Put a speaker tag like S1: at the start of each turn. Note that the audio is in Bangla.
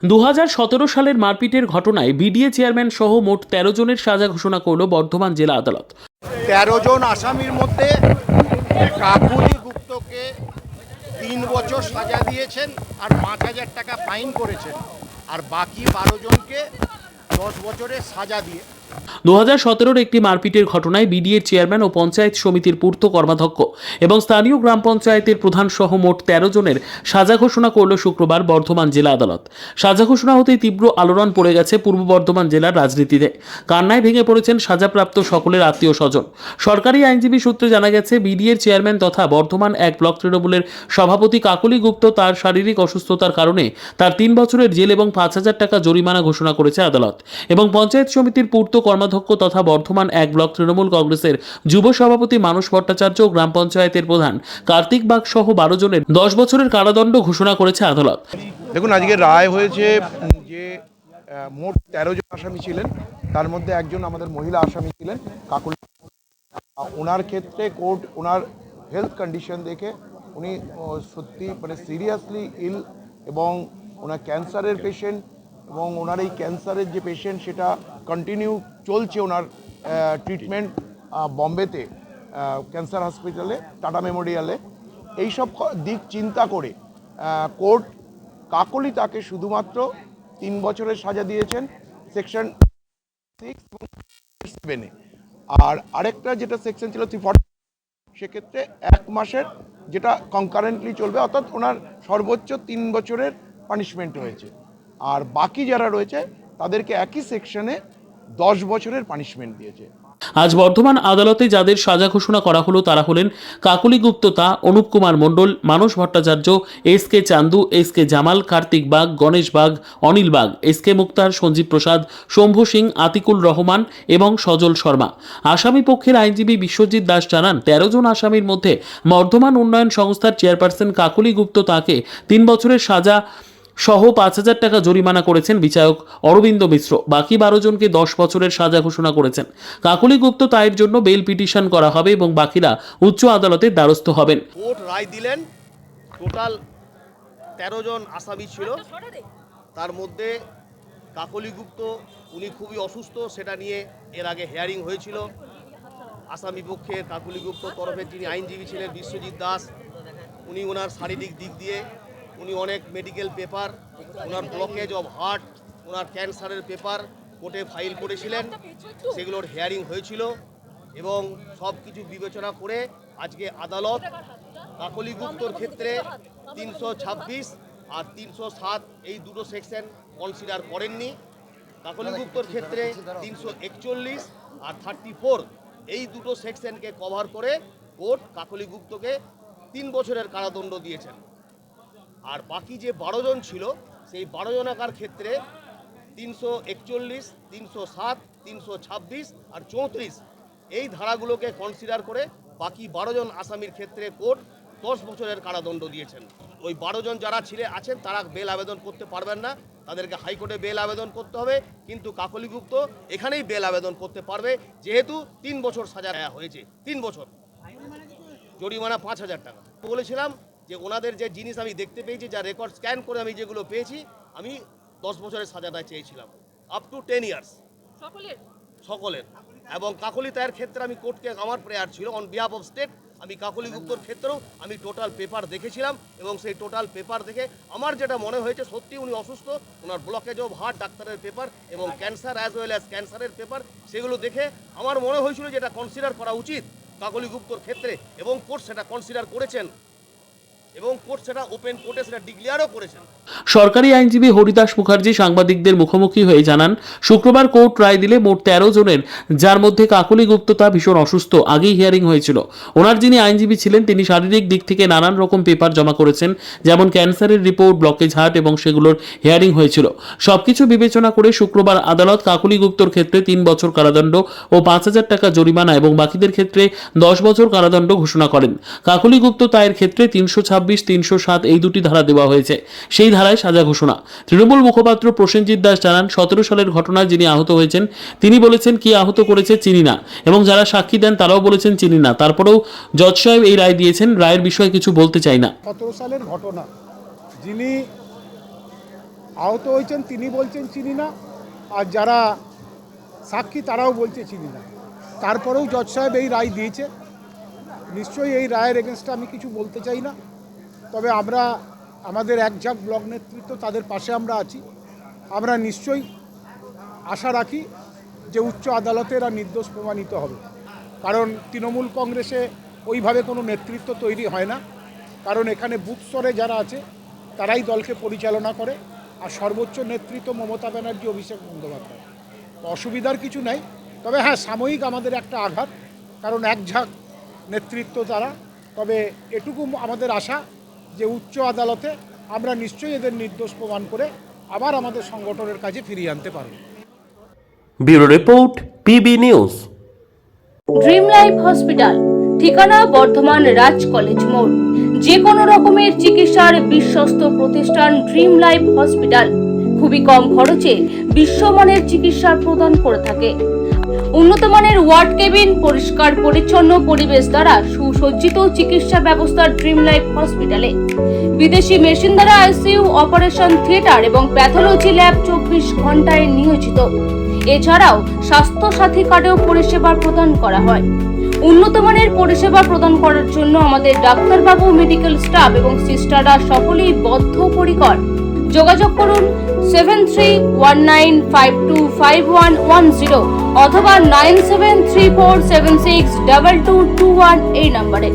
S1: 2017 সালের মারপিটের ঘটনায় বিডিএ চেয়ারম্যান সহ মোট 13 জনের সাজা ঘোষণা করল বর্ধমান জেলা আদালত।
S2: 13 জন আসামির মধ্যে কাকুলি গুপ্তকে 3 বছর সাজা দিয়েছেন আর 5,000 টাকা ফাইন করেছেন, আর বাকি 12 জনকে 10 বছরের সাজা দিয়ে
S1: 2017 একটি মারপিটের ঘটনায় বিডিএ চেয়ারম্যান ও পঞ্চায়েত সমিতির পূর্ত কর্মাধ্যক্ষ এবং স্থানীয় গ্রাম পঞ্চায়েতের প্রধান সহ মোট 13 জনের সাজা ঘোষণা করল শুক্রবার বর্ধমান জেলা আদালত। সাজা ঘোষণা হতেই তীব্র আলোড়ন পড়ে গেছে পূর্ব বর্ধমান জেলার রাজনীতিতে। কান্নায় ভেঙে পড়েছেন সাজাপ্রাপ্ত সকলের আত্মীয় স্বজন। সরকারি আইনজীবী সূত্রে জানা গেছে, বিডিএর চেয়ারম্যান তথা বর্ধমান 1 ব্লক তৃণমূলের সভাপতি কাকলি গুপ্ত তার শারীরিক অসুস্থতার কারণে তার 3 বছরের জেল এবং 5,000 টাকা জরিমানা ঘোষণা করেছে আদালত। এবং পঞ্চায়েত সমিতির পূর্ত কর্মাধ্যক্ষ তথা বর্ধমান 1 ব্লক তৃণমূল কংগ্রেসের যুব সভাপতি মানস ভট্টাচার্য ও গ্রাম পঞ্চায়েতের প্রধান কার্তিক বাগ সহ 12 জনের 10 বছরের কারাদণ্ড ঘোষণা করেছে আদালত।
S2: দেখুন, আজকে রায় হয়েছে যে মোট 13 জন আসামি ছিলেন, তার মধ্যে একজন আমাদের মহিলা আসামি ছিলেন কাকুলি। ওনার ক্ষেত্রে কোর্ট ওনার হেলথ কন্ডিশন দেখে উনি সত্যি মানে সিরিয়াসলি ইল এবং ওনার ক্যান্সারের পেশেন্ট, এবং ওনার এই ক্যান্সারের যে পেশেন্ট সেটা কন্টিনিউ চলছে ওনার ট্রিটমেন্ট বম্বেতে ক্যান্সার হসপিটালে, টাটা মেমোরিয়ালে। এইসব দিক চিন্তা করে কোর্ট কাকলি তাকে শুধুমাত্র 3 বছরের সাজা দিয়েছেন সেকশন 6 এবং 7-এ, আর আরেকটা যেটা সেকশন ছিল 340, সেক্ষেত্রে 1 মাসের যেটা কনকারেন্টলি চলবে, অর্থাৎ ওনার সর্বোচ্চ 3 বছরের পানিশমেন্ট হয়েছে। আর বাকি যারা রয়েছে তাদেরকে একই সেকশনে 10 বছরের পানিশমেন্ট দিয়েছে।
S1: আজ বর্ধমান আদালতে যাদের সাজা ঘোষণা করা হলো তারা হলেন Kakali Guptata, Anup Kumar Mondal, Manas Bhattacharya, SK Chandu, SK Jamal, Kartik Bag, Ganesh Bag, Anil Bag, SK Muktar, Sanjeev Prasad, Shambhu Singh, Atikul Rahman এবং সজল শর্মা। আসামি পক্ষের আইনজীবী বিশ্বজিৎ দাস জানান, 13 জন আসামির মধ্যে বর্ধমান উন্নয়ন সংস্থার চেয়ারপারসন কাকলি গুপ্ত তাকে 3 বছরের সাজা সহ 5,000 টাকা জরিমানা করেছেন বিচারক অরবিন্দ মিশ্র। বাকি 12 জনকে 10 বছরের সাজা ঘোষণা করেছেন। কাকলি গুপ্ত তায়ের জন্য বেল পিটিশন করা হবে এবং বাকিরা উচ্চ আদালতের দ্বারস্থ হবেন।
S3: কোর্ট রায় দিলেন, টোটাল 13 জন আসামি ছিল, তার মধ্যে কাকলি গুপ্ত উনি খুবই অসুস্থ, সেটা নিয়ে এর আগে হিয়ারিং হয়েছিল। আসামি পক্ষের কাকলি গুপ্ত তরফে যিনি আইনজীবী ছিলেন বিশ্বজিৎ দাস, উনি ওনার শারীরিক দিক দিয়ে উনি অনেক মেডিকেল পেপার, ওনার ব্লকেজ অফ হার্ট, ওনার ক্যান্সারের পেপার কোর্টে ফাইল করেছিলেন, সেগুলোর হিয়ারিং হয়েছিল এবং সব কিছু বিবেচনা করে আজকে আদালত কাকলি গুপ্তর ক্ষেত্রে 326 আর 307 এই দুটো সেকশন কনসিডার করেননি। কাকলি গুপ্তর ক্ষেত্রে 341 আর 34 এই দুটো সেকশনকে কভার করে কোর্ট কাকলি গুপ্তকে 3 বছরের কারাদণ্ড দিয়েছেন। আর বাকি যে 12 জন ছিল সেই 12 জনাকার ক্ষেত্রে 341, 307, 326 আর 34 এই ধারাগুলোকে কনসিডার করে বাকি 12 জন আসামির ক্ষেত্রে কোর্ট 10 বছরের কারাদণ্ড দিয়েছেন। ওই 12 জন যারা আছেন তারা বেল আবেদন করতে পারবেন না, তাদেরকে হাইকোর্টে বেল আবেদন করতে হবে, কিন্তু কাকলি গুপ্ত এখানেই বেল আবেদন করতে পারবে, যেহেতু 3 বছর সাজা দেওয়া হয়েছে। 3 বছর জরিমানা 5,000 টাকা। বলেছিলাম যে ওনাদের যে জিনিস আমি দেখতে পেয়েছি, যা রেকর্ড স্ক্যান করে আমি যেগুলো পেয়েছি, আমি 10 বছরের সাজাটা চেয়েছিলাম, আপ টু 10 ইয়ার্স সকলের। এবং কাকলি তায়ের ক্ষেত্রে আমি কোর্টকে আমার প্রেয়ার ছিল অন বিহাফ অফ স্টেট, আমি কাকলি গুপ্তর ক্ষেত্রেও আমি টোটাল পেপার দেখেছিলাম এবং সেই টোটাল পেপার দেখে আমার যেটা মনে হয়েছে সত্যি উনি অসুস্থ, ওনার ব্লকেজ অফ হার্ট ডাক্তারের পেপার এবং ক্যান্সার অ্যাজ ওয়েল অ্যাজ ক্যান্সারের পেপার, সেগুলো দেখে আমার মনে হয়েছিল যে এটা কনসিডার করা উচিত কাকলি গুপ্তর ক্ষেত্রে, এবং কোর্ট সেটা কনসিডার করেছেন এবং কোর্ট সেটা ওপেন কোর্টে সেটা ডিক্লেয়ারও করেছেন।
S1: সরকারি আইনজীবী হরিদাস মুখার্জি সাংবাদিকদের মুখোমুখি হয়ে জানান, শুক্রবার কোর্ট রায় দিলে মোট 13 জনের, যার মধ্যে কাকলি গুপ্ততা ভীষণ অসুস্থ, আগেই হিয়ারিং হয়েছিল। ওনার যিনি আইনজীবী ছিলেন তিনি শারীরিক দিক থেকে নানান রকম পেপার জমা করেছেন, যেমন ক্যান্সারের রিপোর্ট, ব্লকেজ হার্ট, এবং সেগুলোর হিয়ারিং হয়েছিল। সবকিছু বিবেচনা করে শুক্রবার আদালত কাকলি গুপ্তর ক্ষেত্রে 3 বছর কারাদণ্ড ও 5,000 টাকা জরিমানা এবং বাকিদের ক্ষেত্রে 10 বছর কারাদণ্ড ঘোষণা করেন। কাকলি গুপ্ত তায়ের ক্ষেত্রে 326, 307 এই দুটি ধারা দেওয়া হয়েছে, সেই ধারায় সাজা ঘোষণা। তৃণমূল মুখপাত্র প্রসেনজিৎ দাস জানান, 17 সালের ঘটনায় যিনি আহত হয়েছেন তিনি বলেছেন কি আহত করেছে চিনি না, এবং যারা সাক্ষী দেন তারাও বলেছেন চিনি না। তারপরেও জজ সাহেব এই রায় দিয়েছেন, রায়ের বিষয়ে কিছু বলতে চাই না।
S4: 17 সালের ঘটনা, যিনি আহত হয়েছেন তিনি বলছেন চিনি না, আর যারা সাক্ষী তারাও বলছে চিনি না। তারপরেও জজ সাহেব এই রায় দিয়েছে। নিশ্চয়ই এই রায়ের এগেনস্টে আমি কিছু বলতে চাই না, তবে আমরা আমাদের একঝাঁক ব্লক নেতৃত্ব তাদের পাশে আমরা আছি। আমরা নিশ্চয়ই আশা রাখি যে উচ্চ আদালতে এরা নির্দোষ প্রমাণিত হবে, কারণ তৃণমূল কংগ্রেসে ওইভাবে কোনো নেতৃত্ব তৈরি হয় না, কারণ এখানে বুথ স্তরে যারা আছে তারাই দলকে পরিচালনা করে, আর সর্বোচ্চ নেতৃত্ব মমতা ব্যানার্জি, অভিষেক বন্দ্যোপাধ্যায়। অসুবিধার কিছু নাই, তবে হ্যাঁ সাময়িক আমাদের একটা আঘাত, কারণ একঝাঁক নেতৃত্ব তারা। তবে এটুকু আমাদের আশা যে উচ্চ আদালতে আমরা নিশ্চয়ই এদের নির্দোষ প্রমাণ করে আবার আমাদের সংগঠনের কাজে ফিরিয়ে আনতে পারব।
S5: Bureau report, PB news.
S6: Dream life hospital, ঠিকানা বর্ধমান রাজ কলেজ মোড়। যে কোনো রকমের চিকিৎসার বিশ্বস্ত প্রতিষ্ঠান ড্রিম লাইফ হসপিটাল খুবই কম খরচে বিশ্বমানের চিকিৎসা প্রদান করে থাকে। উন্নত মানের ওয়ার্ড কেবিন, পরিষ্কার পরিচ্ছন্ন পরিবেশ দ্বারা সুসজ্জিত চিকিৎসা ব্যবস্থা ড্রিম লাইফ হসপিটালে। বিদেশি মেশিন দ্বারা আইসিইউ, অপারেশন থিয়েটার এবং প্যাথোলজি ল্যাব 24 ঘন্টায় নিয়োজিত। এছাড়াও স্বাস্থ্য সাথী কার্ডেও পরিষেবা প্রদান করা হয়। উন্নত মানের পরিষেবা প্রদান করার জন্য আমাদের ডাক্তারবাবু, মেডিকেল স্টাফ এবং সিস্টাররা সকলেই বদ্ধপরিকর। যোগাযোগ করুন 7319525110 অথবা 9734762221 এই নম্বরে।